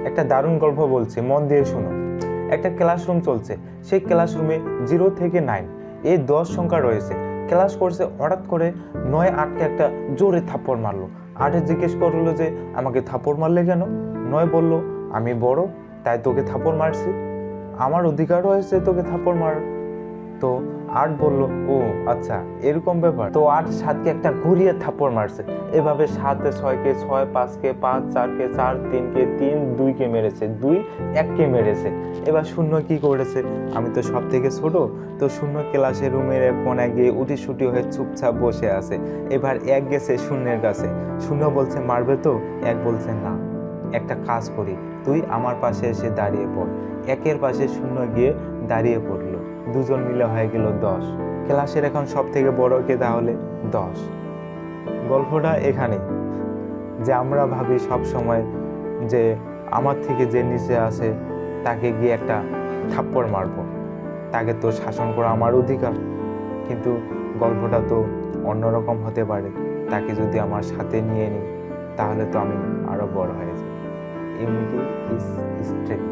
একটা দারুণ গল্প বলছি, মন দিয়ে শুনো। একটা ক্লাসরুম চলছে। সেই ক্লাসরুমে 0 থেকে 9 এই 10 সংখ্যা রয়েছে। ক্লাস করছে, হঠাৎ করে 9 8কে একটা জোরে থাপ্পড় মারলো। 8 জিজ্ঞেস করলো যে আমাকে থাপ্পড় মারলে কেন? 9 বলল, আমি বড় তাই তোকে থাপ্পড় মারছি, আমার অধিকার হয়েছে তোকে থাপ্পড় মার। তো 8 বলল, ও আচ্ছা এরকম ব্যাপার। তো 8 7কে একটা ঘুরিয়ে থাপ্পড় মারছে। এভাবে 7 6কে 6, 5কে 5, 4কে 4, 3কে 3, 2কে মেরেছে 2, 1কে মেরেছে। এবার শূন্য কি করেছে? আমি তো সব থেকে ছোট, তো শূন্য ক্লাসের রুমের এক কোনায় গিয়ে উটি সুটি হয়ে চুপচাপ বসে আছে। এবার 1 গেছে শূন্যের কাছে। শূন্য বলছে মারবে তো? 1 বলছে না, একটা কাজ করি, তুই আমার পাশে এসে দাঁড়িয়ে পড়। 1-এর পাশে শূন্য গিয়ে দাঁড়িয়ে পড়লো। দুজন মিলে হয়ে গেল 10। ক্লাসের এখন সব থেকে বড় কে? তাহলে 10। গল্পটা এখানে যে আমরা ভাবি সব সময় যে আমার থেকে যে নিচে আছে তাকে গিয়ে একটা থাপ্পড় মারবো, তাকে তো শাসন করা আমার অধিকার। কিন্তু গল্পটা তো অন্যরকম হতে পারে। তাকে যদি আমার সাথে নিয়ে নিই তাহলে তো আমি আরো বড় হয়ে যাই। Unity is strength.